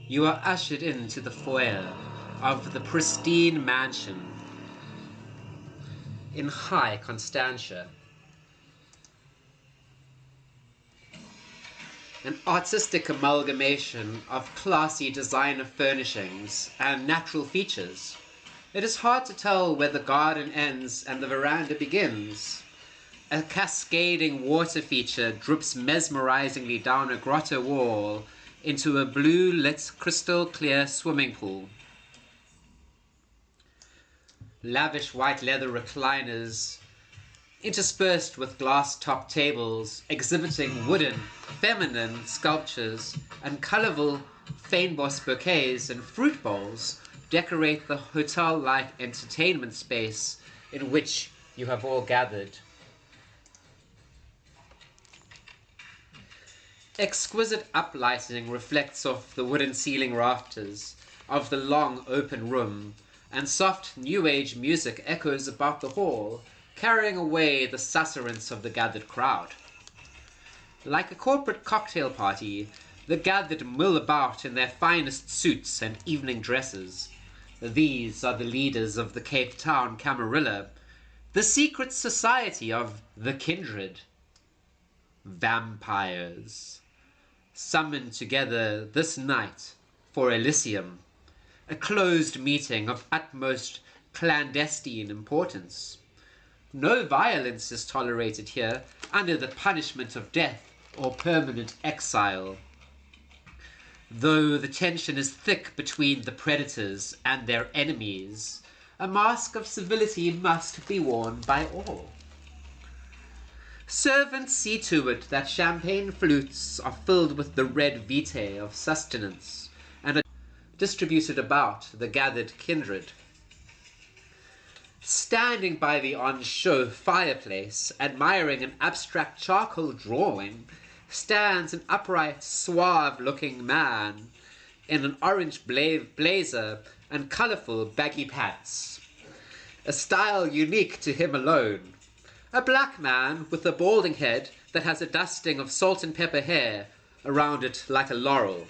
You are ushered into the foyer of the pristine mansion in High Constantia. An artistic amalgamation of classy designer furnishings and natural features. It is hard to tell where the garden ends and the veranda begins. A cascading water feature drips mesmerizingly down a grotto wall into a blue-lit, crystal-clear swimming pool. Lavish white leather recliners, interspersed with glass-topped tables exhibiting wooden, feminine sculptures, and colorful feinboss bouquets and fruit bowls decorate the hotel-like entertainment space in which you have all gathered. Exquisite uplighting reflects off the wooden ceiling rafters of the long open room, and soft New Age music echoes about the hall, carrying away the susurrance of the gathered crowd. Like a corporate cocktail party, the gathered mill about in their finest suits and evening dresses. These are the leaders of the Cape Town Camarilla, the secret society of the kindred. Vampires, summoned together this night for Elysium, a closed meeting of utmost clandestine importance. No violence is tolerated here under the punishment of death or permanent exile. Though the tension is thick between the predators and their enemies, a mask of civility must be worn by all. Servants see to it that champagne flutes are filled with the red vitae of sustenance and are distributed about the gathered kindred. Standing by the on-show fireplace, admiring an abstract charcoal drawing, stands an upright, suave-looking man in an orange blazer and colorful baggy pants, a style unique to him alone. A black man with a balding head that has a dusting of salt and pepper hair around it like a laurel.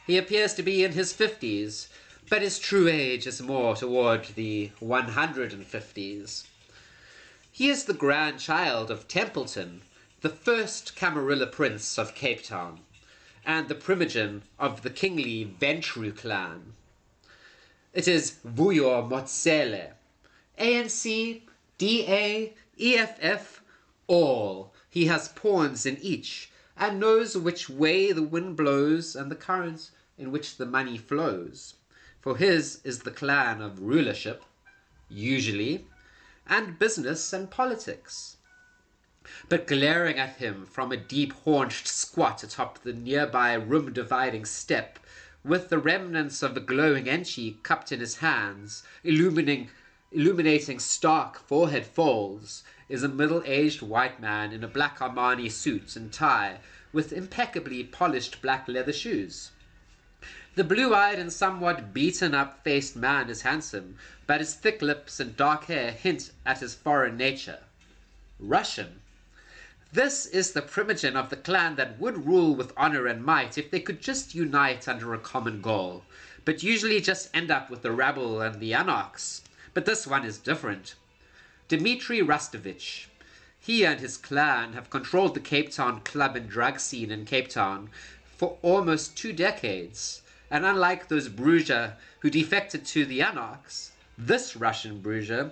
He appears to be in his 50s, but his true age is more toward the 150s. He is the grandchild of Templeton, the first Camarilla prince of Cape Town, and the primogen of the kingly Ventru clan. It is Vuyo Motsele, ANC, DA, EFF, all. He has pawns in each, and knows which way the wind blows and the currents in which the money flows. For his is the clan of rulership, usually, and business and politics. But glaring at him from a deep-haunched squat atop the nearby room-dividing step, with the remnants of a glowing enchi cupped in his hands, illuminating stark forehead folds, is a middle-aged white man in a black Armani suit and tie, with impeccably polished black leather shoes. The blue-eyed and somewhat beaten-up-faced man is handsome, but his thick lips and dark hair hint at his foreign nature. Russian. This is the primogen of the clan that would rule with honor and might if they could just unite under a common goal, but usually just end up with the rabble and the anarchs. But this one is different. Dmitry Rustovich. He and his clan have controlled the Cape Town club and drug scene in Cape Town for almost 2 decades. And unlike those bourgeois who defected to the anarchs, this Russian bourgeois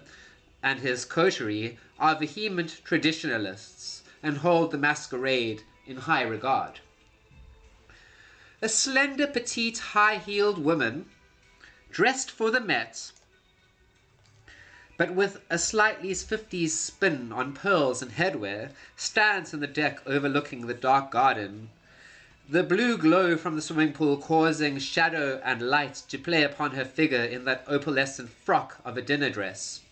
and his coterie are vehement traditionalists and hold the masquerade in high regard. A slender, petite, high-heeled woman, dressed for the Met, but with a slightly 50s spin on pearls and headwear, stands on the deck overlooking the dark garden, the blue glow from the swimming pool causing shadow and light to play upon her figure in that opalescent frock of a dinner dress.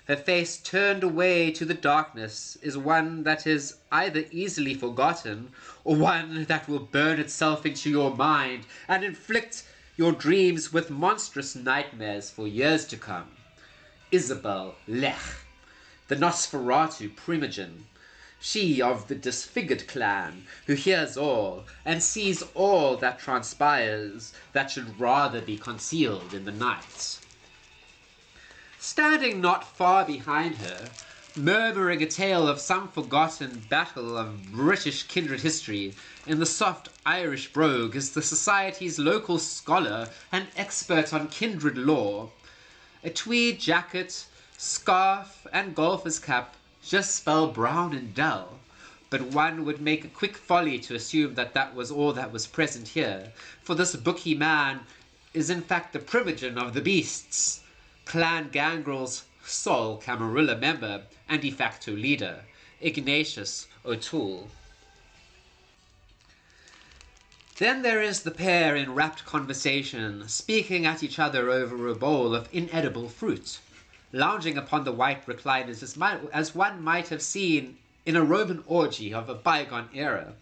Her face turned away to the darkness is one that is either easily forgotten or one that will burn itself into your mind and inflict your dreams with monstrous nightmares for years to come. Isabel Lech, the Nosferatu primogen, she of the disfigured clan, who hears all, and sees all that transpires, that should rather be concealed in the night. Standing not far behind her, murmuring a tale of some forgotten battle of British kindred history, in the soft Irish brogue is the Society's local scholar and expert on kindred lore. A tweed jacket, scarf, and golfer's cap just spell brown and dull, but one would make a quick folly to assume that that was all that was present here, for this booky man is in fact the primogen of the beasts, Clan Gangrel's sole Camarilla member and de facto leader, Ignatius O'Toole. Then there is the pair in rapt conversation, speaking at each other over a bowl of inedible fruit, lounging upon the white recliners as one might have seen in a Roman orgy of a bygone era.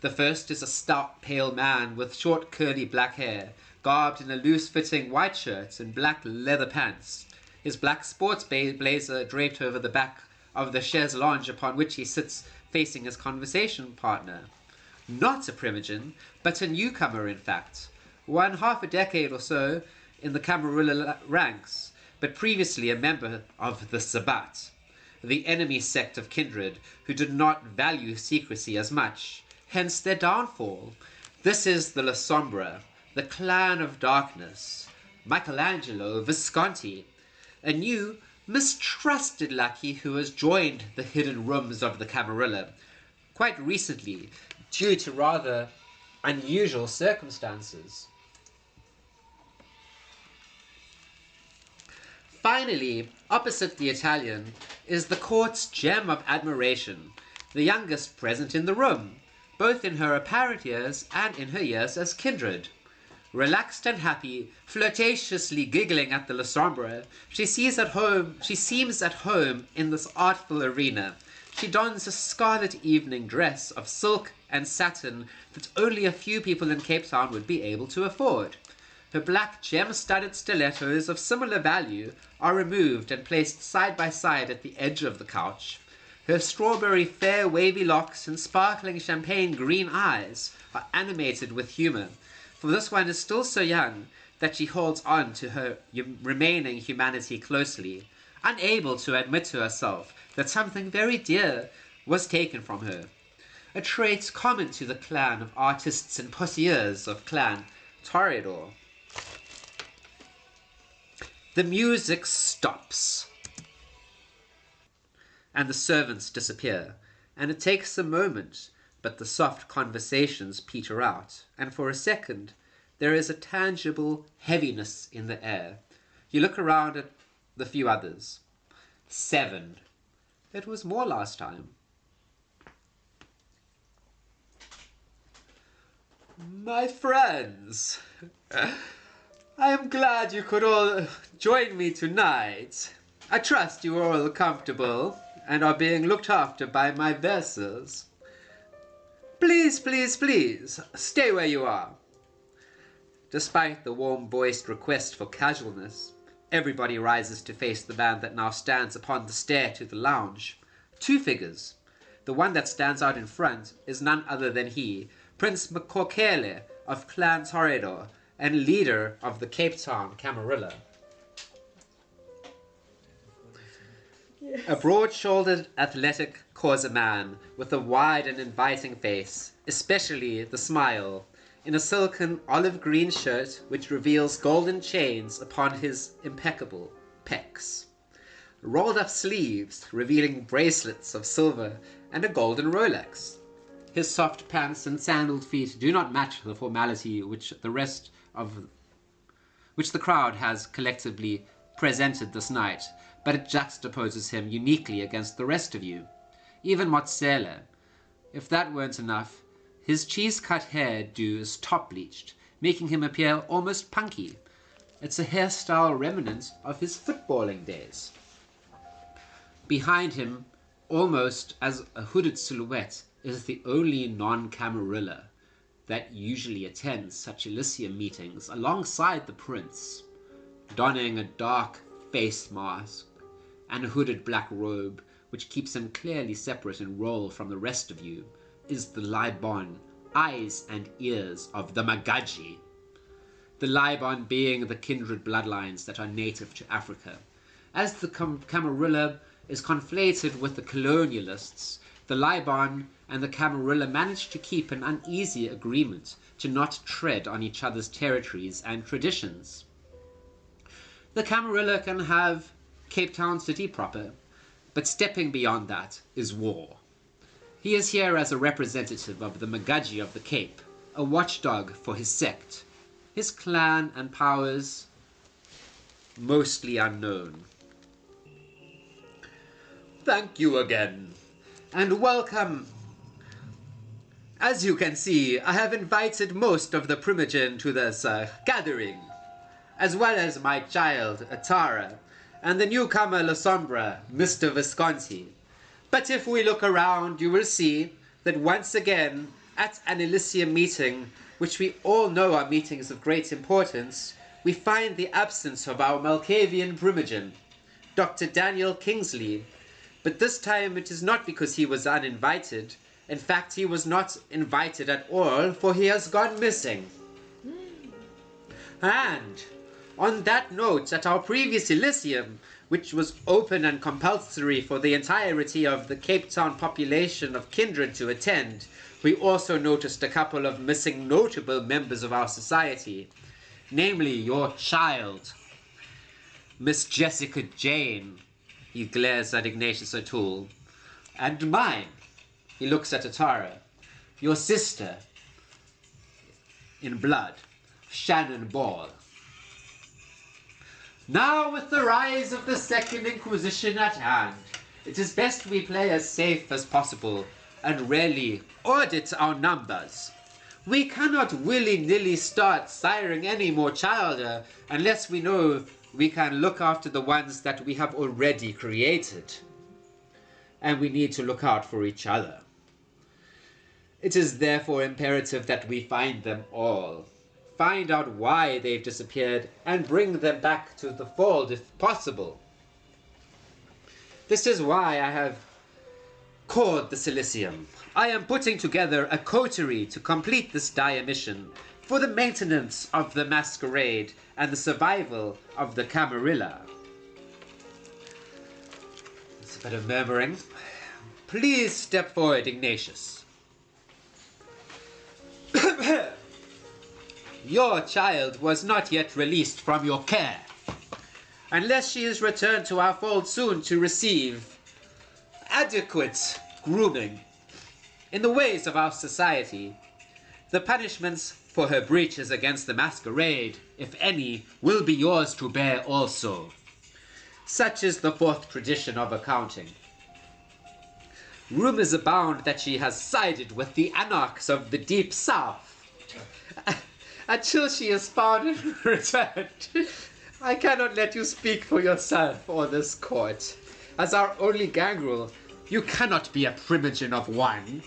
The first is a stout, pale man with short, curly black hair, garbed in a loose-fitting white shirt and black leather pants, his black sports blazer draped over the back of the chaise lounge upon which he sits facing his conversation partner. Not a primogen, but a newcomer in fact, one half a decade or so in the Camarilla ranks, but previously a member of the Sabbat, the enemy sect of kindred, who did not value secrecy as much, hence their downfall. This is the Lasombra, the clan of darkness, Michaelangelo Visconti, a new, mistrusted lackey who has joined the hidden rooms of the Camarilla quite recently, due to rather unusual circumstances. Finally, opposite the Italian, is the court's gem of admiration, the youngest present in the room, both in her apparent years and in her years as kindred. Relaxed and happy, flirtatiously giggling at the Lasombra, she seems at home in this artful arena. She dons a scarlet evening dress of silk and satin that only a few people in Cape Town would be able to afford. Her black gem-studded stilettos of similar value are removed and placed side by side at the edge of the couch. Her strawberry fair wavy locks and sparkling champagne green eyes are animated with humor, for this one is still so young that she holds on to her remaining humanity closely, unable to admit to herself that something very dear was taken from her, a trait common to the clan of artists and poseurs of Clan Toreador. The music stops, and the servants disappear, and it takes a moment, but the soft conversations peter out, and for a second there is a tangible heaviness in the air. You look around at the few others. 7. It was more last time. My friends, I am glad you could all join me tonight. I trust you are all comfortable and are being looked after by my vessels. Please, please, please, stay where you are. Despite the warm-voiced request for casualness, everybody rises to face the man that now stands upon the stair to the lounge. 2 figures. The one that stands out in front is none other than he, Prince Masquerade of Clan Toreador, and leader of the Cape Town Camarilla. Yes. A broad-shouldered, athletic Xhosa man with a wide and inviting face, especially the smile, in a silken olive-green shirt which reveals golden chains upon his impeccable pecs, rolled-up sleeves revealing bracelets of silver and a golden Rolex. His soft pants and sandaled feet do not match the formality which the crowd has collectively presented this night, but it juxtaposes him uniquely against the rest of you. Even Mozzella. If that weren't enough, his cheese-cut hair-do is top-bleached, making him appear almost punky. It's a hairstyle remnant of his footballing days. Behind him, almost as a hooded silhouette, is the only non-Camarilla that usually attends such Elysium meetings alongside the prince, donning a dark face mask and a hooded black robe which keeps him clearly separate in role from the rest of you, is the Libon, eyes and ears of the Magaji. The Libon being the kindred bloodlines that are native to Africa. As the Camarilla is conflated with the colonialists, the Libon and the Camarilla managed to keep an uneasy agreement to not tread on each other's territories and traditions. The Camarilla can have Cape Town city proper, but stepping beyond that is war. He is here as a representative of the Magaji of the Cape, a watchdog for his sect, his clan and powers mostly unknown. Thank you again, and welcome. As you can see, I have invited most of the Primogen to this gathering, as well as my child, Atara, and the newcomer Lasombra, Mr. Visconti. But if we look around, you will see that once again, at an Elysium meeting, which we all know are meetings of great importance, we find the absence of our Malkavian Primogen, Dr. Daniel Kingsley. But this time it is not because he was uninvited. In fact, he was not invited at all, for he has gone missing. And on that note, at our previous Elysium, which was open and compulsory for the entirety of the Cape Town population of kindred to attend, we also noticed a couple of missing notable members of our society, namely your child, Miss Jessica Jane. He glares at Ignatius O'Toole. And mine. He looks at Atara. Your sister, in blood, Shannon Ball. Now, with the rise of the Second Inquisition at hand, it is best we play as safe as possible and really audit our numbers. We cannot willy-nilly start siring any more childer unless we know we can look after the ones that we have already created. And we need to look out for each other. It is therefore imperative that we find them all, find out why they've disappeared, and bring them back to the fold if possible. This is why I have called the Elysium. I am putting together a coterie to complete this dire mission for the maintenance of the Masquerade and the survival of the Camarilla. There's a bit of murmuring. Please step forward, Ignatius. Your child was not yet released from your care, unless she is returned to our fold soon to receive adequate grooming in the ways of our society. The punishments for her breaches against the Masquerade, if any, will be yours to bear also. Such is the fourth tradition of accounting. Rumors abound that she has sided with the anarchs of the Deep South. Until she is found and returned, I cannot let you speak for yourself or this court. As our only gangrel, you cannot be a Primogen of one.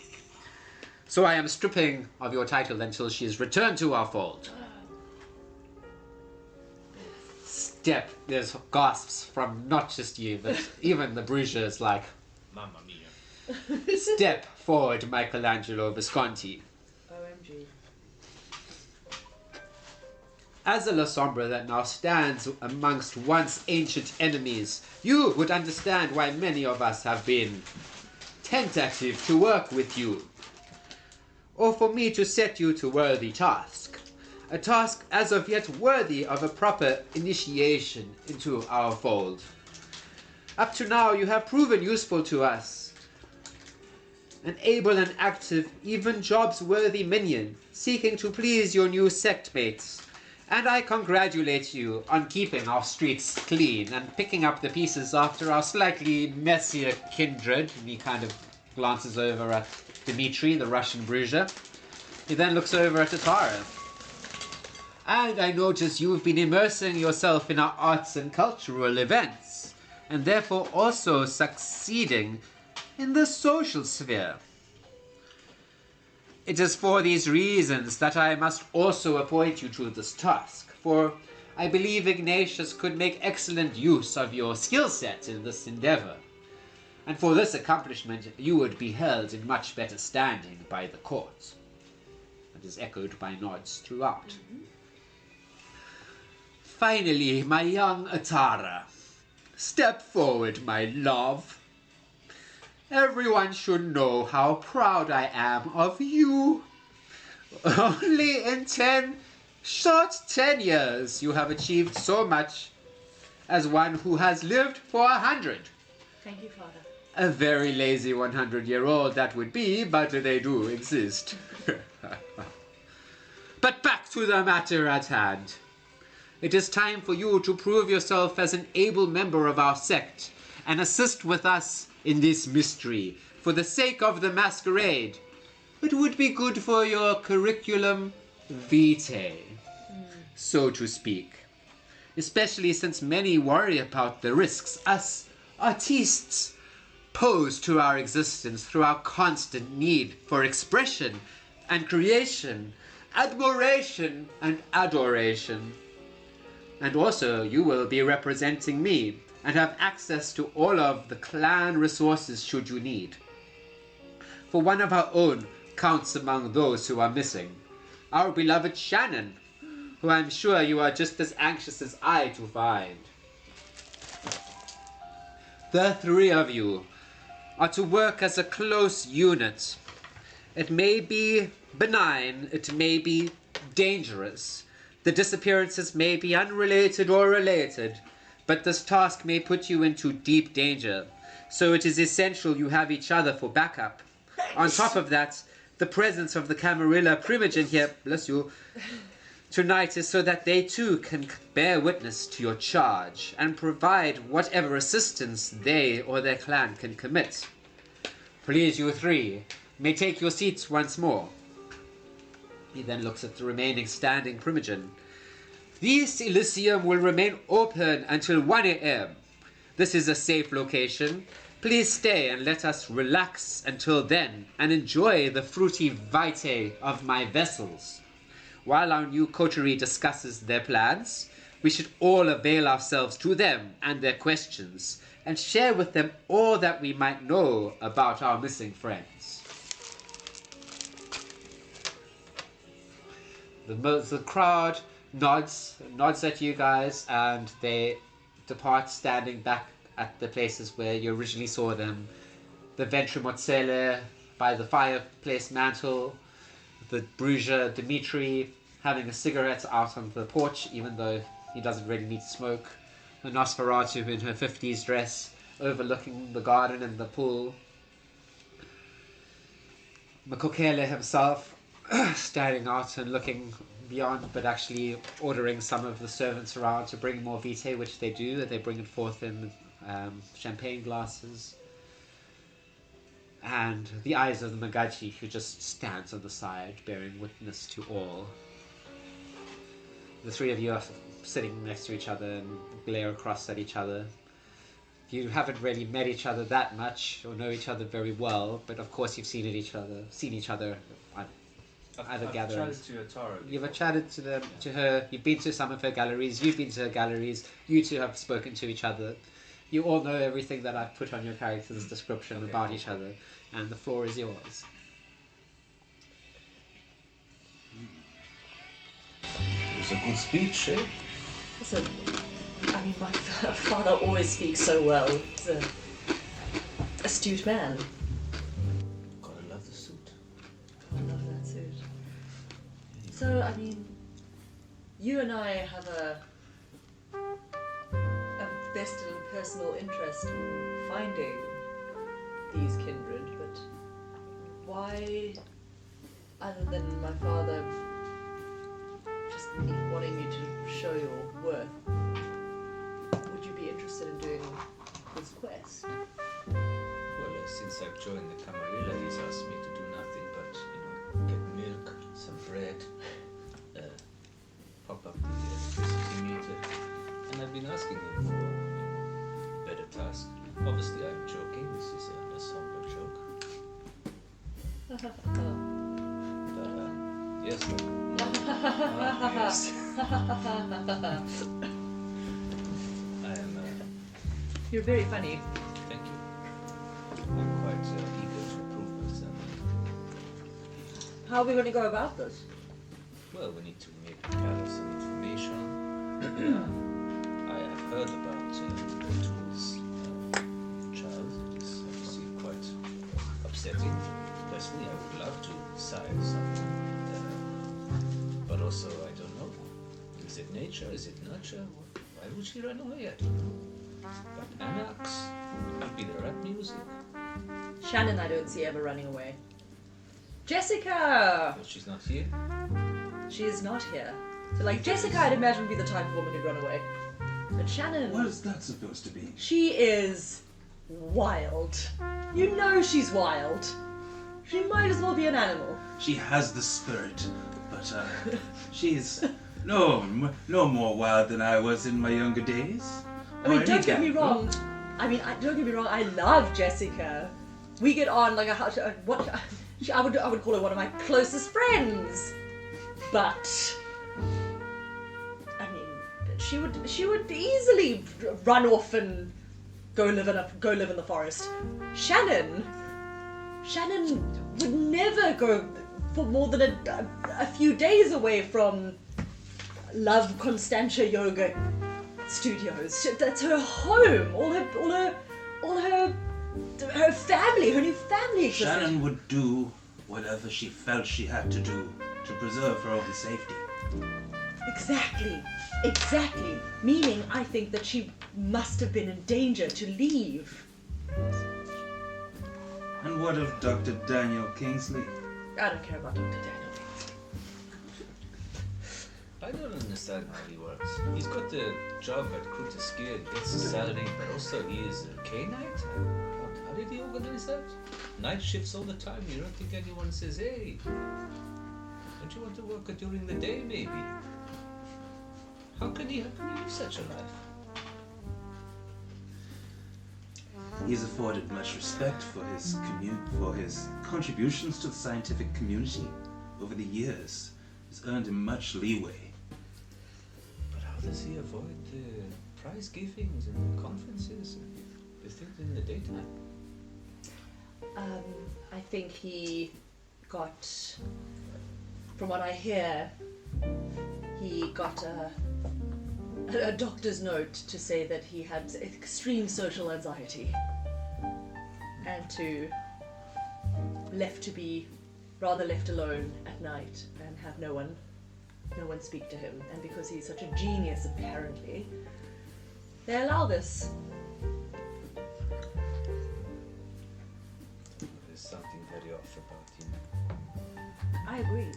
So I am stripping of your title until she is returned to our fold. Step. There's gasps from not just you, but even the Bruges is like, Mamma mia. Step forward, Michaelangelo Visconti. OMG. As a Lasombra that now stands amongst once ancient enemies, you would understand why many of us have been tentative to work with you, or for me to set you to worthy task, a task as of yet worthy of a proper initiation into our fold. Up to now you have proven useful to us, an able and active, even jobs-worthy minion, seeking to please your new sect mates. And I congratulate you on keeping our streets clean and picking up the pieces after our slightly messier kindred. And he kind of glances over at Dmitri, the Russian bruiser. He then looks over at Atara. And I notice you've been immersing yourself in our arts and cultural events, and therefore also succeeding in the social sphere. It is for these reasons that I must also appoint you to this task, for I believe Ignatius could make excellent use of your skill set in this endeavor. and for this accomplishment you would be held in much better standing by the court. That is echoed by nods throughout. Finally, my young Atara, step forward, my love. Everyone should know how proud I am of you. Only in 10 years you have achieved so much as one who has lived for 100. Thank you, Father. A very lazy 100-year-old that would be, but they do exist. But back to the matter at hand. It is time for you to prove yourself as an able member of our sect and assist with us in this mystery for the sake of the Masquerade. It would be good for your curriculum vitae, so to speak. Especially since many worry about the risks us artistes pose to our existence through our constant need for expression and creation, admiration and adoration. And also, you will be representing me and have access to all of the clan resources should you need. For one of our own counts among those who are missing, our beloved Shannon, who I'm sure you are just as anxious as I to find. The three of you are to work as a close unit. It may be benign, it may be dangerous. The disappearances may be unrelated or related, but this task may put you into deep danger, so it is essential you have each other for backup. On top of that, the presence of the Camarilla Primogen here, bless you, tonight is so that they too can bear witness to your charge and provide whatever assistance they or their clan can commit. Please, you three, may take your seats once more. He then looks at the remaining standing Primogen. This Elysium will remain open until 1 a.m. This is a safe location. Please stay and let us relax until then and enjoy the fruity vitae of my vessels. While our new coterie discusses their plans, we should all avail ourselves to them and their questions and share with them all that we might know about our missing friends. The crowd nods at you guys, and they depart standing back at the places where you originally saw them. The Ventrimozzelle by the fireplace mantle, the Brugia Dimitri having a cigarette out on the porch, even though he doesn't really need to smoke. The Nosferatu in her 50s dress, overlooking the garden and the pool. Makokele himself standing out and looking beyond, but actually ordering some of the servants around to bring more vitae, which they do. They bring it forth in champagne glasses. And the eyes of the Magachi, who just stands on the side, bearing witness to all. The three of you are sitting next to each other and glare across at each other. You haven't really met each other that much or know each other very well, but of course you've seen each other at other gatherings. I've chatted to Atara. You've chatted to her. You've been to some of her galleries. You've been to her galleries. You two have spoken to each other. You all know everything that I've put on your character's description about each other, and the floor is yours. It was a good speech, eh? Listen, I mean, my father always speaks so well. He's an astute man. Gotta love the suit. I love that suit. So, I mean, you and I have a vested and personal interest in finding these kindred, but why, other than my father just wanting you to show your worth, would you be interested in doing this quest? Well, since I've joined the Camarilla, he's asked me to do nothing but, get milk, some bread, pop up the electricity meter, and I've been asking him for a better task. Obviously, I'm joking. This is a Lasombra joke. But yes, yes. I am. You're very funny. Thank you. How are we going to go about this? Well, we need to gather some information. I have heard about the tools child. It is obviously quite upsetting. Personally, I would love to side something. But also, I don't know. Is it nature? Is it nurture? Why would she run away? I don't know. But Anax could be the rap music. Shannon I don't see ever running away. Jessica! But she's not here. She is not here. So like Jessica I'd imagine would be the type of woman who'd run away. But Shannon... What is that supposed to be? She is wild. You know she's wild. She might as well be an animal. She has the spirit, but she's no more wild than I was in my younger days. I mean, Or don't any get me time. wrong. Don't get me wrong. I love Jessica. We get on like I would call her one of my closest friends. But I mean, she would easily run off and go live in the forest. Shannon would never go for more than a few days away from Love Constantia Yoga Studios. That's her home. All her family, her new family existed. Shannon would do whatever she felt she had to do to preserve her own safety. Exactly. Meaning, I think that she must have been in danger to leave. And what of Dr. Daniel Kingsley? I don't care about Dr. Daniel. I don't understand how he works. He's got the job at Kruta Skier, he gets a salary, but also he is a K-Knight? How did he organize that? Night shifts all the time, you don't think anyone says, hey, don't you want to work during the day maybe? How can he live such a life? He's afforded much respect for his contributions to the scientific community over the years. He's earned him much leeway. But how does he avoid the prize givings and the conferences and the things in the daytime? I think he got, from what I hear, he got a doctor's note to say that he had extreme social anxiety and rather left alone at night and have no one speak to him. And because he's such a genius, apparently, they allow this. There's something very off about him. I agree.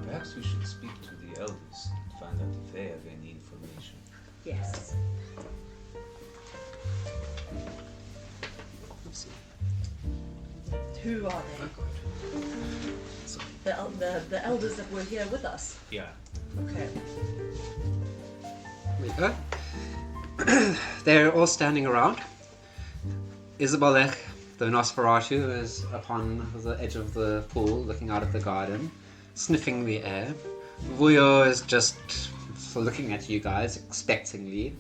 Perhaps we should speak to the elders and find out if they have any information. Yes. Who are they? The elders that were here with us. Yeah. Okay. We go. They're all standing around. Isabelech, the Nosferatu, is upon the edge of the pool, looking out at the garden, sniffing the air. Vuyo is just looking at you guys expectingly,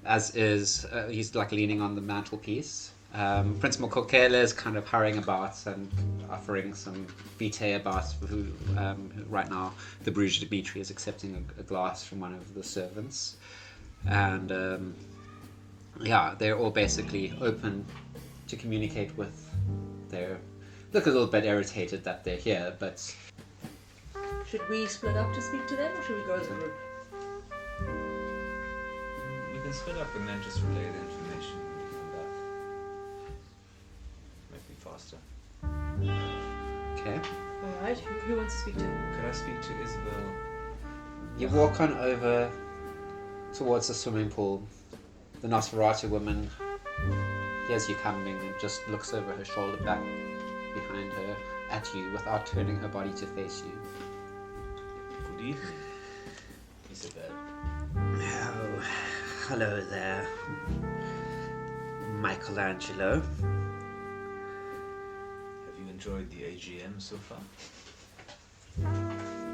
as is he's like leaning on the mantelpiece. Prince Mokokele is kind of hurrying about and offering some vitae about who right now the Bruges Dimitri is accepting a glass from one of the servants. And they're all basically open to communicate with. They look a little bit irritated that they're here, but... Should we split up to speak to them, or should we go as a group? We can split up and then just relay the information when we come back. Might be faster. Okay. Alright, who wants to speak to him? Could I speak to Isabel? You walk on over towards the swimming pool. The Nosferatu woman hears you coming and just looks over her shoulder back behind her at you without turning her body to face you. Good evening, Isabel. Oh, hello there, Michaelangelo. Have you enjoyed the AGM so far?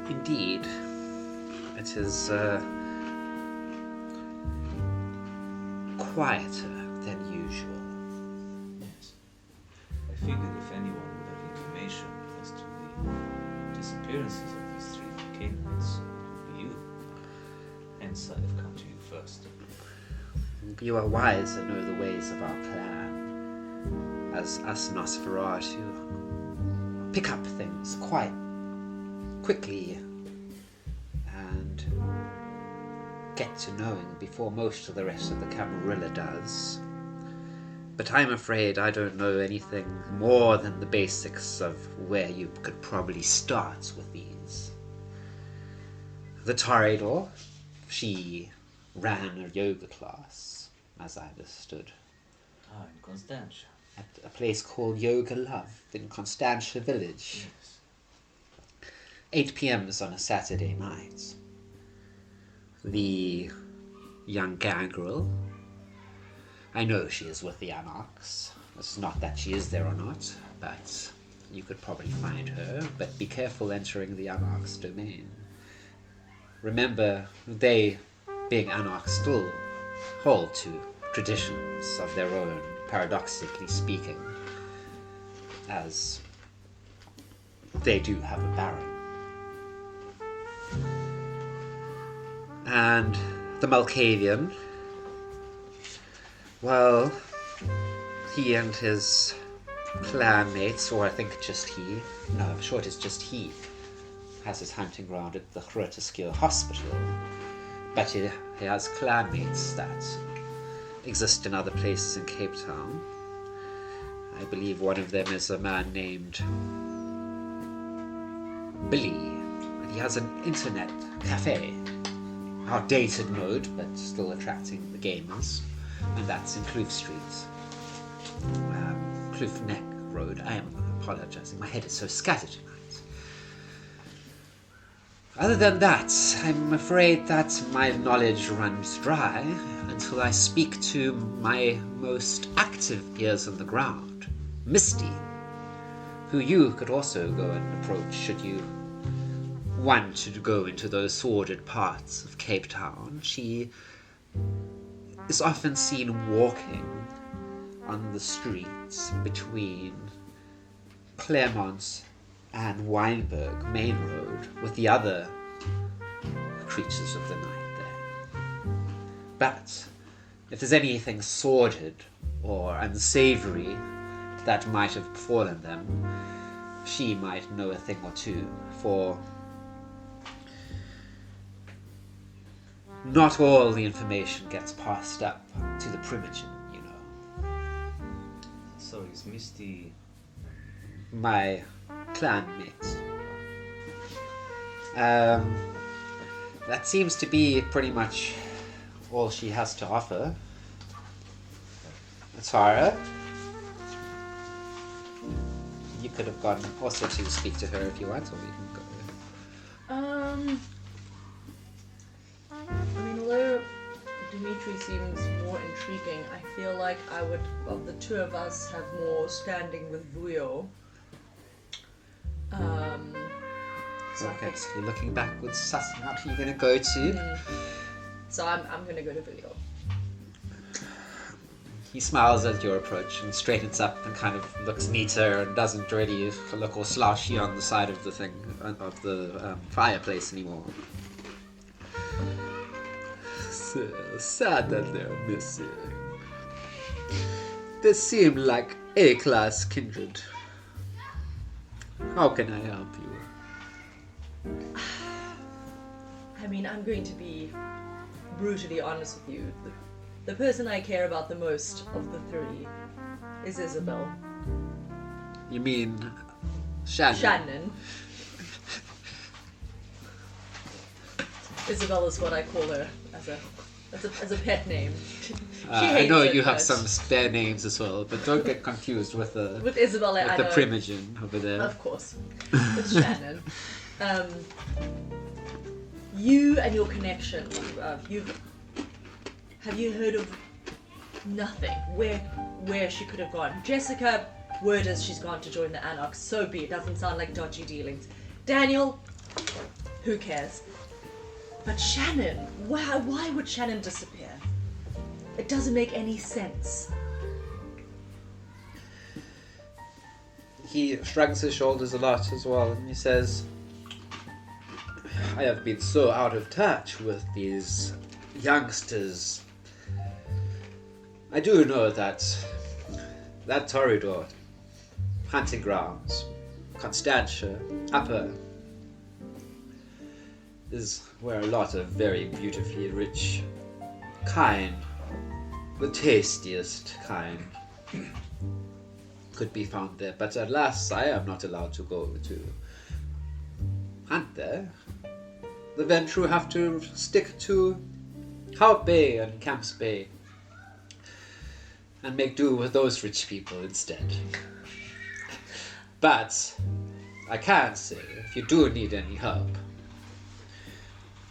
Indeed. It is quieter than usual. Yes. I figured if anyone would have information, appearances of these three candidates were you. Hence, I have come to you first. You are wise and know the ways of our clan, as us Nosferatu pick up things quite quickly and get to knowing before most of the rest of the Camarilla does. But I'm afraid I don't know anything more than the basics of where you could probably start with these. The Toreador, she ran a yoga class, as I understood, Ah, in Constantia. at a place called Yoga Love in Constantia Village. Yes. 8 p.m. is on a Saturday night. The young Gangrel, I know she is with the Anarchs. It's not that she is there or not, but you could probably find her. But be careful entering the Anarchs' domain. Remember, they, being Anarchs, still hold to traditions of their own, paradoxically speaking, as they do have a baron. And the Malkavian, well, he and his clanmates, or I think just he, no, I'm sure it is just he, has his hunting ground at the Groteskill Hospital. But he has clanmates that exist in other places in Cape Town. I believe one of them is a man named Billy, and he has an internet cafe. Outdated mode, but still attracting the gamers, and that's in Kloof Street. Kloof Neck Road. I am apologizing, my head is so scattered tonight. Other than that, I'm afraid that my knowledge runs dry until I speak to my most active ears on the ground, Misty, who you could also go and approach should you want to go into those sordid parts of Cape Town. She is often seen walking on the streets between Claremont and Weinberg Main Road with the other creatures of the night there. But if there's anything sordid or unsavory that might have befallen them, she might know a thing or two, for not all the information gets passed up to the Primogen, you know. So is Misty... My clanmate. That seems to be pretty much all she has to offer. Atara, you could have gone also to speak to her if you want, or you can go. I mean, although Dimitri seems more intriguing, I feel like I would, of the two of us, have more standing with Vuyo. So I Okay, think, so you're looking backwards, sussing out who you're going to go to. so I'm gonna go to Vuyo. He smiles at your approach and straightens up and kind of looks neater and doesn't really look all slouchy on the side of the thing, of the fireplace anymore. So sad that they're missing. They seem like A-class kindred. How can I help you? I mean, I'm going to be brutally honest with you. The person I care about the most of the three is Isabel. You mean Shannon? Shannon. Isabel is what I call her as a pet name. She I hates know it, you have but some spare names as well, but don't get confused with the with Isabel. I the know. Primogen over there. Of course, it's Shannon. You and your connection. Have you heard of nothing? Where she could have gone? Jessica, word is she's gone to join the Anarchs. So be it. Doesn't sound like dodgy dealings. Daniel, who cares? But Shannon, why would Shannon disappear? It doesn't make any sense. He shrugs his shoulders a lot as well, and he says, I have been so out of touch with these youngsters. I do know that Toreador, hunting grounds, Constantia, Upper, is where a lot of very beautifully rich, kind, the tastiest kind could be found there. But alas, I am not allowed to go to hunt there. The Ventru have to stick to Hout Bay and Camps Bay and make do with those rich people instead. But I can say, if you do need any help,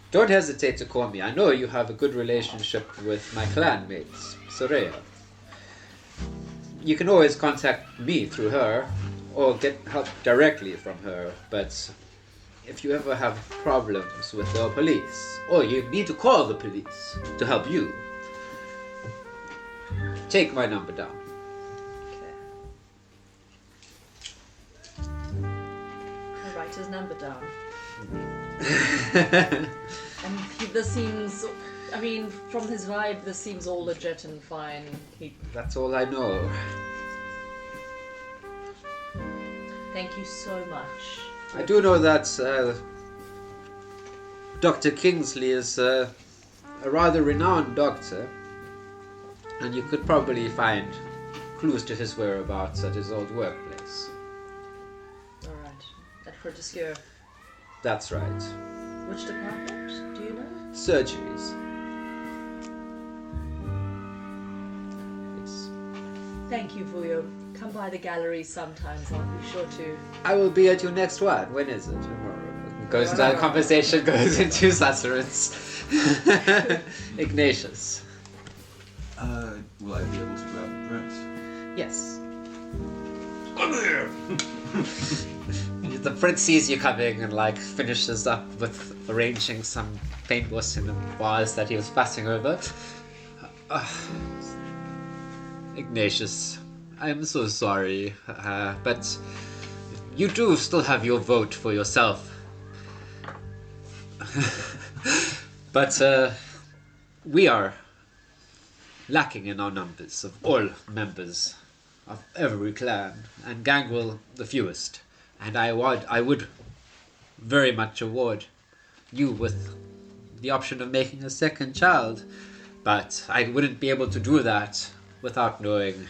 don't hesitate to call me. I know you have a good relationship with my clanmates, Soraya. You can always contact me through her, or get help directly from her, but if you ever have problems with the police, or you need to call the police to help you, take my number down. Okay. I'll write his number down. And this seems, I mean, from his vibe, this seems all legit and fine. That's all I know. Thank you so much. I do know that Dr. Kingsley is a rather renowned doctor, and you could probably find clues to his whereabouts at his old workplace. Alright. At Fortescue. That's right. Which department? Do you know? Surgeries. Yes. Thank you for your... Come by the gallery sometimes. I'll be sure to... I will be at your next one. When is it? Tomorrow. Goes into conversation, goes into susurrance. Ignatius. Will I be able to grab the prince? Yes. Come here! The prince sees you coming and finishes up with arranging some paintbrush in the vase that he was passing over. Ignatius, I'm so sorry, but you do still have your vote for yourself. But we are lacking in our numbers of all members of every clan, and Gangrel the fewest. And I would very much award you with the option of making a second child, but I wouldn't be able to do that without knowing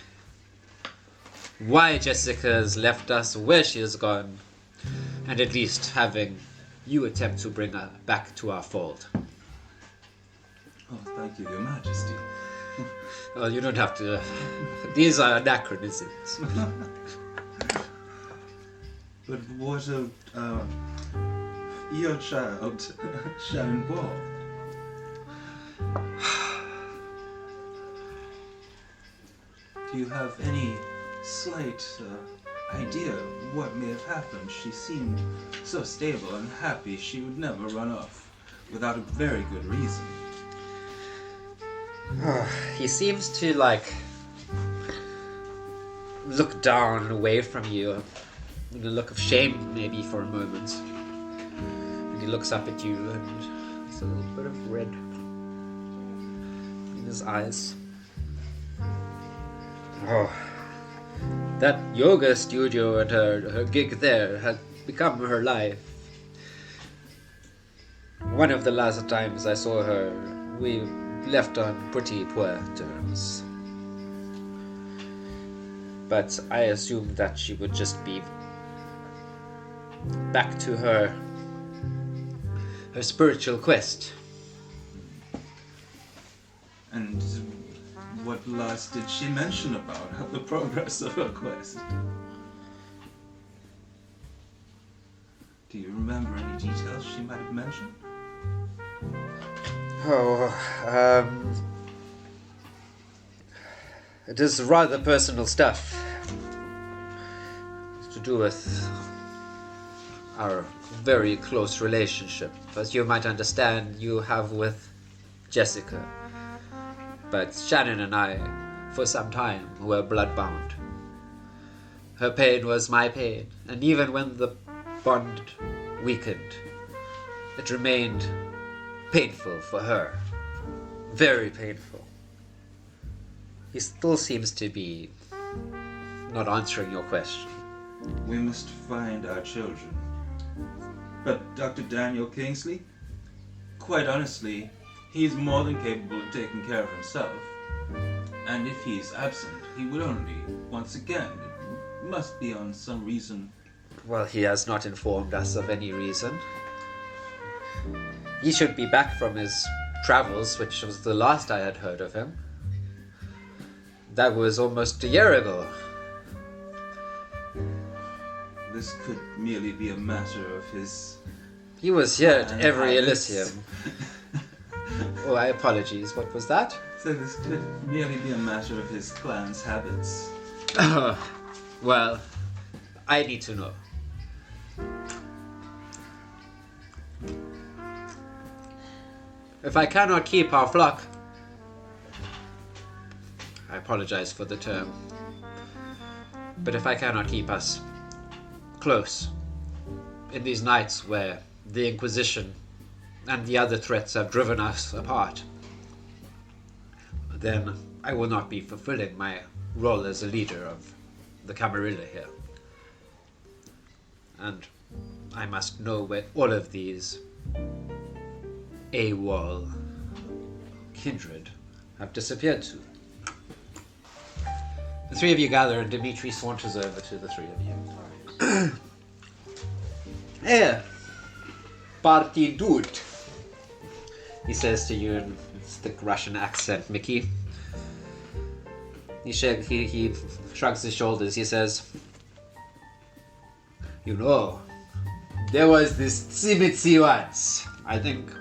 why Jessica has left us, where she has gone, and at least having you attempt to bring her back to our fold. Oh, thank you, Your Majesty. Well, you don't have to. These are anachronisms. But what of your child, Sharon Ball? Do you have any slight idea of what may have happened? She seemed so stable and happy she would never run off without a very good reason. He seems to look down and away from you with a look of shame maybe for a moment. And he looks up at you and there's a little bit of red in his eyes. Oh, that yoga studio and her gig there had become her life. One of the last times I saw her, we left on pretty poor terms. But I assumed that she would just be back to her spiritual quest. And what last did she mention about the progress of her quest? Do you remember any details she might have mentioned? It is rather personal stuff. It's to do with our very close relationship, as you might understand, you have with Jessica. But Shannon and I, for some time, were blood-bound. Her pain was my pain, and even when the bond weakened, it remained painful for her. Very painful. He still seems to be not answering your question. We must find our children. But Dr. Daniel Kingsley, quite honestly, he's more than capable of taking care of himself. And if he's absent, he will only, once again, it must be on some reason. Well, he has not informed us of any reason. He should be back from his travels, which was the last I had heard of him. That was almost a year ago. This could merely be a matter of his... He was here at And every habits. Elysium. Oh, I apologies. What was that? So this could merely be a matter of his clan's habits. Well, I need to know. If I cannot keep our flock, I apologize for the term, but if I cannot keep us close in these nights where the Inquisition and the other threats have driven us apart, then I will not be fulfilling my role as a leader of the Camarilla here. And I must know where all of these AWOL kindred have disappeared to. The three of you gather and Dimitri saunters over to the three of you. Hey, party dude, he says to you in his thick Russian accent, Mickey. He shrugs his shoulders. He says, you know, there was this Tsimitsi once. I think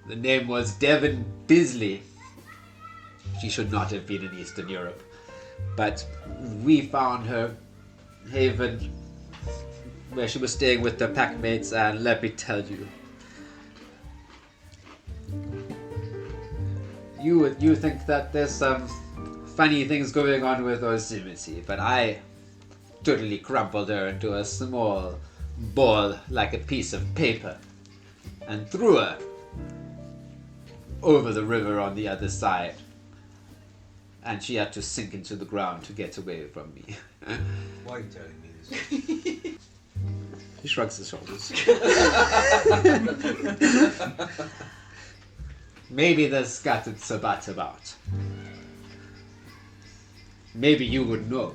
the name was Devon Bisley. She should not have been in Eastern Europe. But we found her haven where she was staying with the packmates, and let me tell you, you think that there's some funny things going on with Osimitsi, but I totally crumpled her into a small ball like a piece of paper and threw her over the river on the other side. And she had to sink into the ground to get away from me. Why are you telling me this? He shrugs his shoulders. Maybe there's scattered sabbat about. Maybe you would know.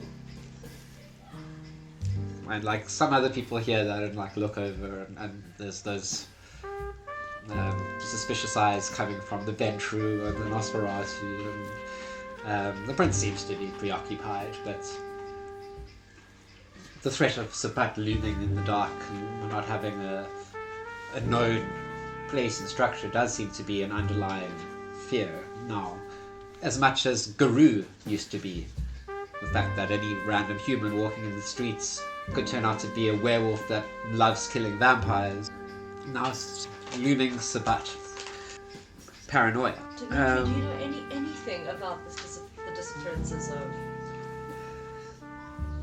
And like some other people hear that and like look over and there's those suspicious eyes coming from the Ventru and the Nosferatu, and the prince seems to be preoccupied, but the threat of Sabbat looming in the dark and not having a known place and structure does seem to be an underlying fear now, as much as Guru used to be. The fact that any random human walking in the streets could turn out to be a werewolf that loves killing vampires. Now it's looming Sabbat. Paranoia. Dimitri, do you know anything about the disappearances of...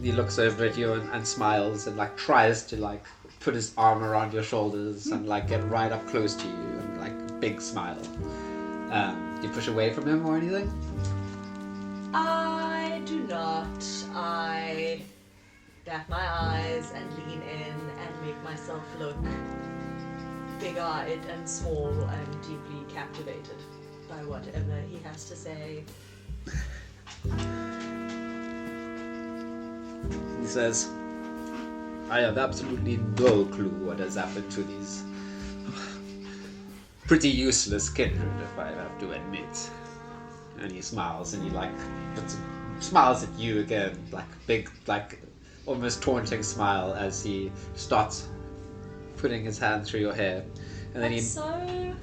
He looks over at you and smiles and like tries to like put his arm around your shoulders and like get right up close to you and like big smile. Do you push away from him or anything? I do not. I bat my eyes and lean in and make myself look big-eyed and small and deeply captivated by whatever he has to say. He says, I have absolutely no clue what has happened to these pretty useless kindred, if I have to admit. And he smiles and he like smiles at you again, like big, like almost taunting smile as he starts putting his hand through your hair. And then So, I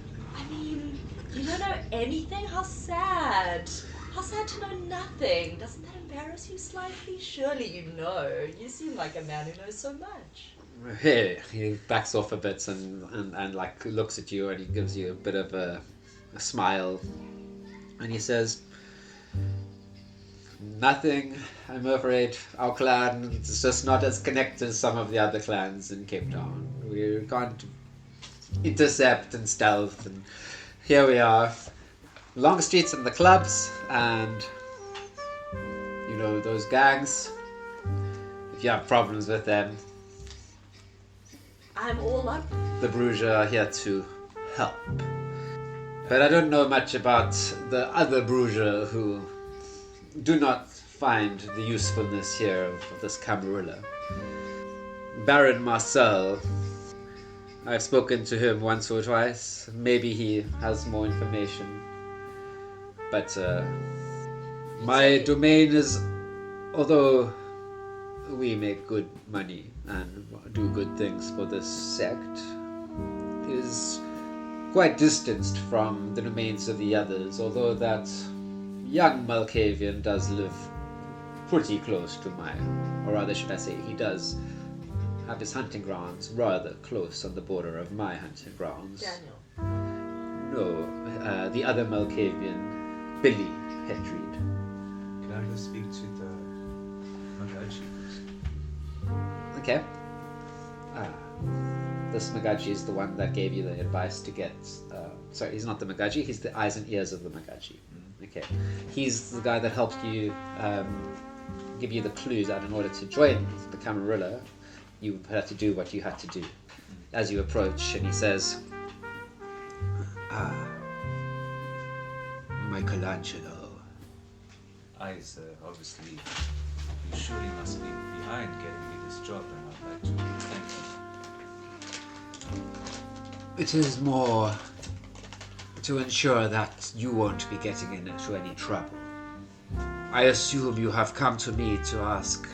mean, you don't know anything? How sad. How sad to know nothing. Doesn't that embarrass you slightly? Surely you know. You seem like a man who knows so much. Here, he backs off a bit and like looks at you and he gives you a bit of a smile. And he says, nothing, I'm afraid. Our clan is just not as connected as some of the other clans in Cape Town. We can't intercept and stealth, and here we are. Long streets and the clubs, and you know those gangs. If you have problems with them, I'm all up. the Bruges are here to help. But I don't know much about the other Bruges who do not find the usefulness here of this Camarilla. Baron Marcel, I've spoken to him once or twice. Maybe he has more information. But my domain is, although we make good money and do good things for this sect, is quite distanced from the domains of the others, although that young Malkavian does live pretty close to mine, or rather should I say he does have his hunting grounds rather close on the border of my hunting grounds. Daniel. No, the other Malkavian, Billy Hetreed. Can I go speak to the Magaji? Okay. This Magaji is the one that gave you the advice to get... sorry, he's not the Magaji, he's the eyes and ears of the Magaji. Okay. He's the guy that helped you give you the clues that in order to join the Camarilla, you had to do what you had to do. As you approach, and he says, Michaelangelo. I, sir, obviously, you surely must be behind getting me this job, and I'd like to thank you. It is more to ensure that you won't be getting into any trouble. I assume you have come to me to ask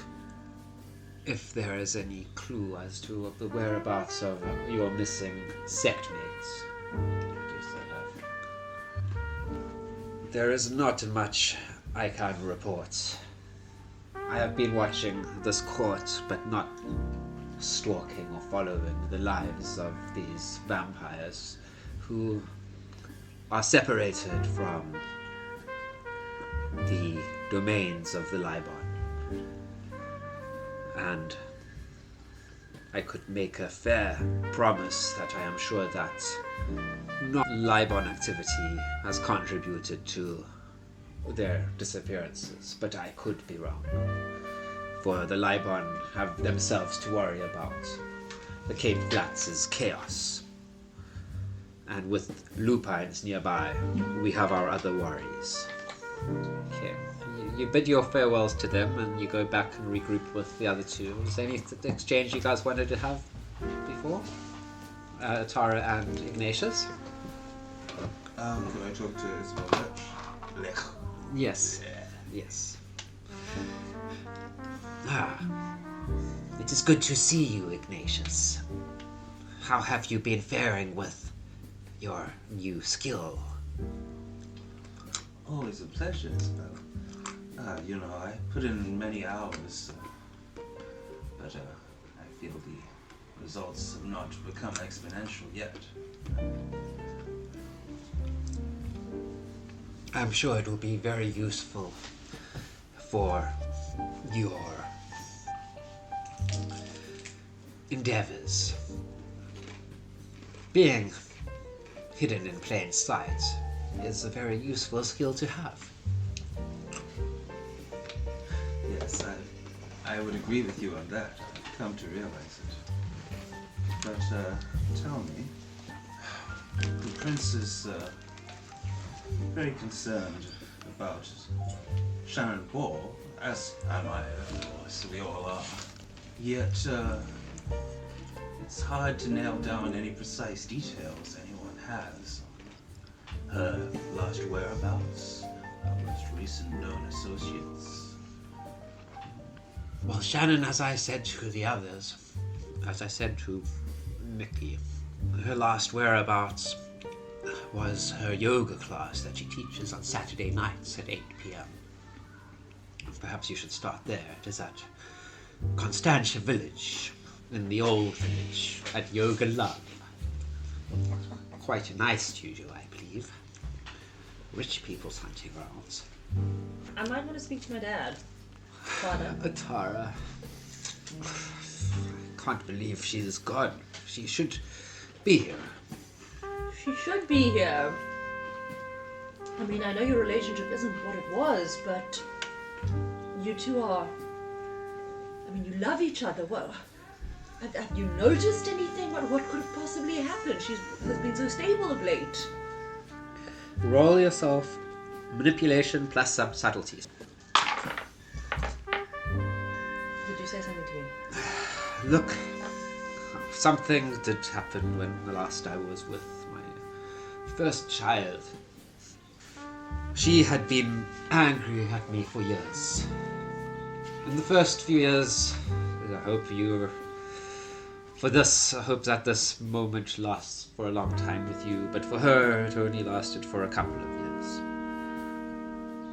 if there is any clue as to the whereabouts of your missing sect mates. Yes, I have. There is not much I can report. I have been watching this court, but not stalking or following the lives of these vampires who are separated from the domains of the Libon. And I could make a fair promise that I am sure that no Libon activity has contributed to their disappearances, but I could be wrong. For the Libon have themselves to worry about. The Cape Flats is chaos. And with lupines nearby, we have our other worries. Okay. You bid your farewells to them and you go back and regroup with the other two. Is there any exchange you guys wanted to have before? Atara and Ignatius? Could I talk to Isabel? Yes. Yes. It is good to see you, Ignatius. How have you been faring with your new skill? Always a pleasure, Isabel. I put in many hours, but I feel the results have not become exponential yet. I'm sure it will be very useful for your endeavors. Being hidden in plain sight is a very useful skill to have. Yes, I would agree with you on that. I've come to realize it. But tell me, the prince is very concerned about Shannon Paul, as am I, of course, we all are. Yet, it's hard to nail down any precise details anyone has on her last whereabouts, our most recent known associates. Well, Shannon, as I said to the others, as I said to Mickey, her last whereabouts was her yoga class that she teaches on Saturday nights at 8 p.m. Perhaps you should start there. It is at Constantia Village, in the old village, at Yoga Love. Quite a nice studio, I believe. Rich people's hunting grounds. I might want to speak to my dad. Father. Atara. I can't believe she is gone. She should be here. She should be here. I mean, I know your relationship isn't what it was, but you two are... I mean, you love each other. What... Have you noticed anything? What could have possibly happened? She has been so stable of late. Roll yourself manipulation plus some subtleties. Did you say something to me? Look, something did happen when the last I was with my first child. She had been angry at me for years. In the first few years, I hope that this moment lasts for a long time with you, but for her it only lasted for a couple of years.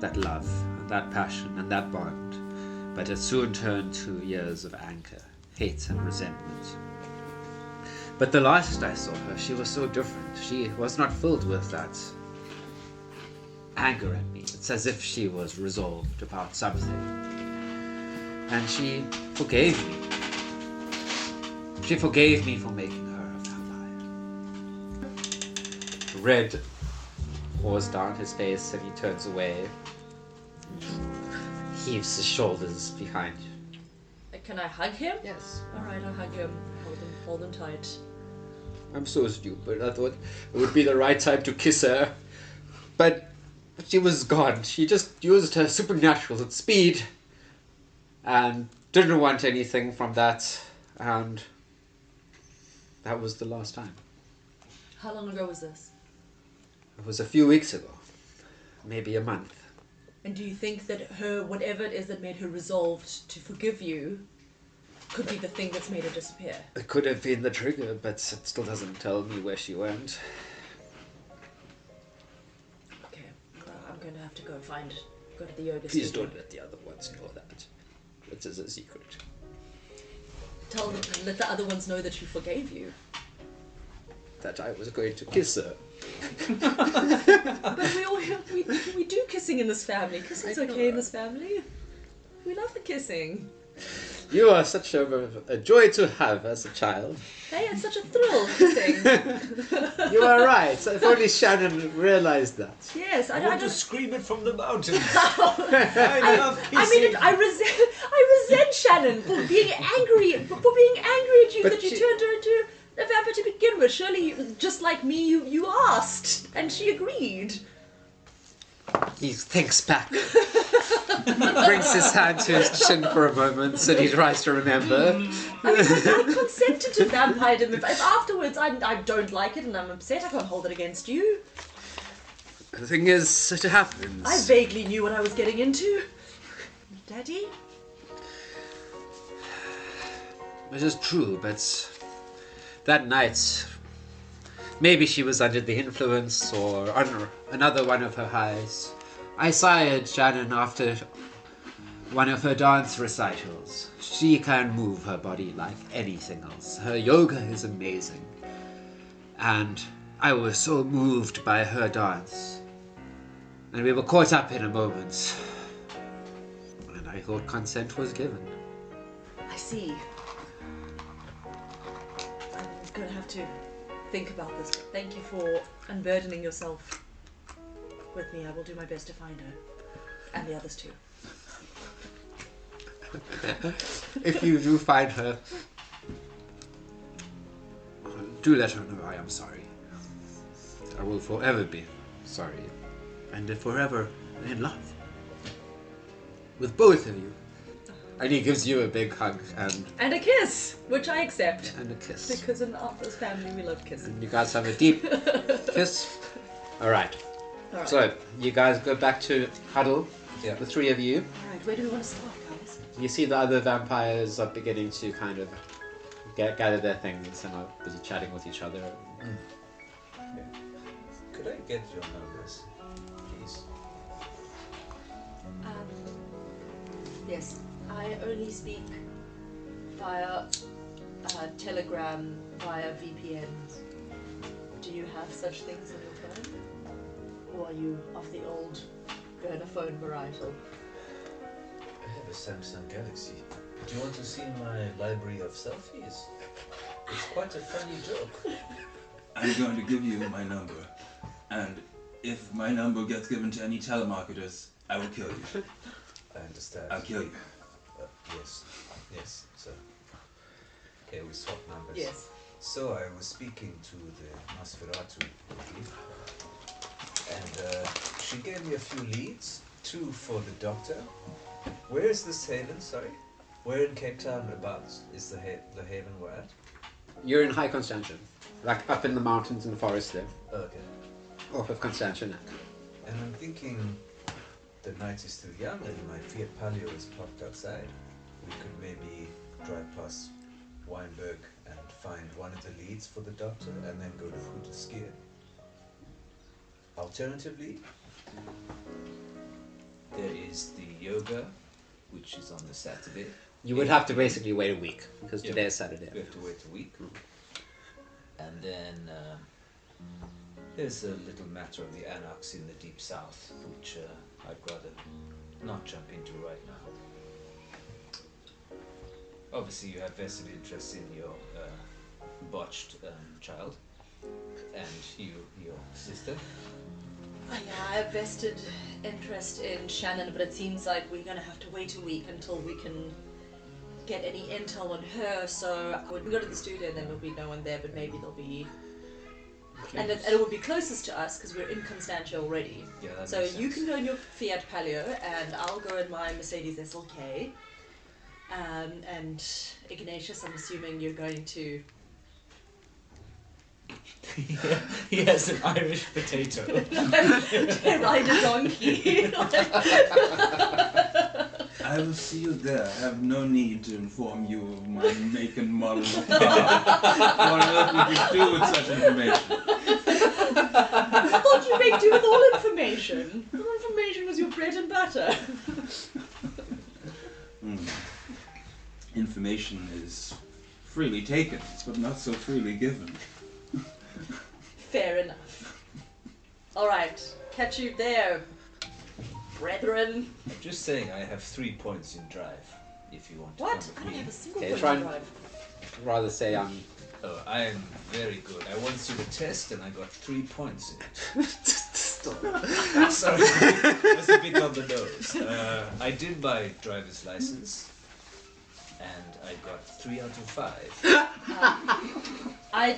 That love, and that passion, and that bond, but it soon turned to years of anger, hate, and resentment. But the last I saw her, she was so different. She was not filled with that anger at me. It's as if she was resolved about something. And she forgave me. She forgave me for making her a vampire. Red pours down his face and he turns away. Heaves his shoulders behind. Can I hug him? Yes. Alright, I'll hug him. Hold him tight. I'm so stupid. I thought it would be the right time to kiss her. But she was gone. She just used her supernatural speed and didn't want anything from that. And that was the last time. How long ago was this? It was a few weeks ago. Maybe a month. And do you think that whatever it is that made her resolved to forgive you, could be the thing that's made her disappear? It could have been the trigger, but it still doesn't tell me where she went. Okay, I'm going to have to go to the yoga Please studio. don't let the other ones know that. It is a secret. Let the other ones know that you forgave you. That I was going to kiss her. But we do kissing in this family. Kissing's okay in this family. We love the kissing. You are such a joy to have as a child. Hey, it's such a thrill, kissing. You are right. If only Shannon realized that. Yes, I I want to just... scream it from the mountains. I love kissing. I mean, I resent Shannon for being angry at you, But that you turned her into a vampire to begin with. Surely, just like me, you asked, and she agreed. He thinks back. Brings his hand to his chin for a moment and he tries to remember. I mean, I consented to vampiredom. If afterwards I don't like it and I'm upset, I can't hold it against you. The thing is, it happens. I vaguely knew what I was getting into. Daddy? It is true, but that night, maybe she was under the influence or under another one of her highs. I sired Shannon after one of her dance recitals. She can move her body like anything else. Her yoga is amazing. And I was so moved by her dance. And we were caught up in a moment. And I thought consent was given. I see. I'm going to have to think about this. Thank you for unburdening yourself with me. I will do my best to find her. And the others too. If you do find her, do let her know I am sorry. I will forever be sorry. And forever in love. With both of you. And he gives you a big hug And a kiss, which I accept. and a kiss. Because in Arthur's family we love kissing. And you guys have a deep kiss. Alright. Alright. So, you guys go back to huddle. Yeah. The three of you. Alright, where do we want to start, guys? You see the other vampires are beginning to kind of gather their things and are busy chatting with each other. Could I get your numbers, please? Yes. I only speak via Telegram, via VPNs. Do you have such things on your phone? Or are you of the old burner phone varietal? I have a Samsung Galaxy. Do you want to see my library of selfies? It's quite a funny joke. I'm going to give you my number. And if my number gets given to any telemarketers, I will kill you. I understand. I'll kill you. Yes, sir. Okay, we swap numbers. Yes. So I was speaking to the Masquerade lady, and she gave me a few leads, 2 for the doctor. Where is this haven, sorry? Where in Cape Town abouts is the haven we're at? You're in High Constantia, like up in the mountains and forest there, Okay. off of Constantia now. And I'm thinking the night is still young and my Fiat Palio is parked outside. We could maybe drive past Weinberg and find one of the leads for the doctor and then go to Hootskier. Alternatively, there is the yoga, which is on the Saturday. You would have to basically wait a week, because Yeah. today is Saturday. We have to wait a week. And then there's a little matter of the anarchs in the deep south, which I'd rather not jump into right now. Obviously, you have vested interest in your botched child and your sister. Yeah, I have vested interest in Shannon, but it seems like we're going to have to wait a week until we can get any intel on her, so we go to the studio and then there'll be no one there, but maybe there'll be... And it would be closest to us because we're in Constantia already. Yeah, that So makes you sense. can go in your Fiat Palio and I'll go in my Mercedes SLK. And Ignatius, I'm assuming you're going to... He has an Irish potato. ride a donkey. I will see you there. I have no need to inform you of my make and model of car. What else would you do with such information? I thought you make do with all information. All information was your bread and butter. Information is freely taken, but not so freely given. Fair enough. Alright, catch you there, brethren. I'm just saying I have 3 points in drive, if you want to What? I come don't with have me. a single Okay, point try to and- drive. Rather say I'm... Oh, I am very good. I once did a test and I got 3 points in it. Sorry, that's a bit on the nose. I did my driver's license and I got 3 out of 5. I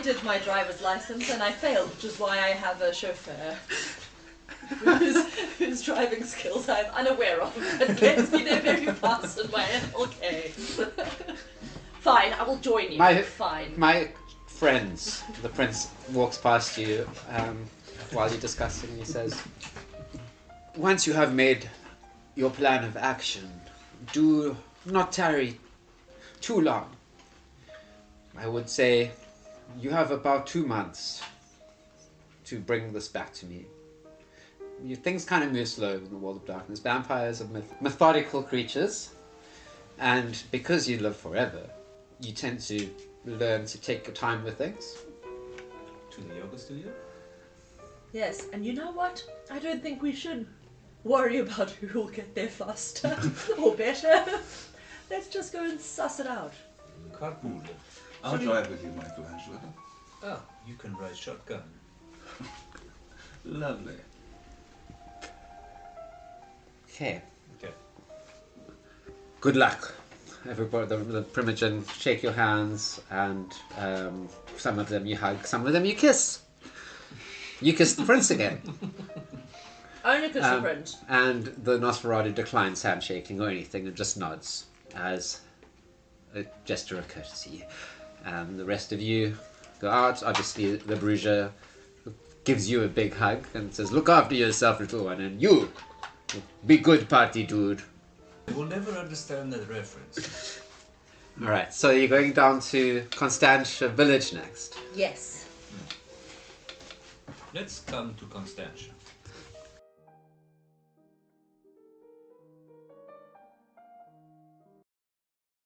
did my driver's license and I failed, which is why I have a chauffeur whose driving skills I'm unaware of, but gets me there very fast in my SLK. Fine, I will join you. Fine. My friends, the prince walks past you while you're discussing, and he says, once you have made your plan of action, do not tarry too long. I would say you have about 2 months to bring this back to me. Things kind of move slow in the world of darkness. Vampires are methodical creatures, and because you live forever, you tend to learn to take your time with things. To the yoga studio? Yes, and you know what? I don't think we should worry about who will get there faster or better. Let's just go and suss it out. Carpool. I'll drive with you, Michaelangelo. Oh, you can ride shotgun. Lovely. Okay. Okay. Good luck. Everybody, the Primogen shake your hands, and some of them you hug, some of them you kiss. You kiss the prince again. Only because the prince. And the Nosferatu declines handshaking or anything and just nods as a gesture of courtesy. The rest of you go out. Obviously, the Bruja gives you a big hug and says, "Look after yourself, little one, and you be good party dude." I will never understand that reference. All right, so you're going down to Constantia village next. Yes. Let's come to Constantia.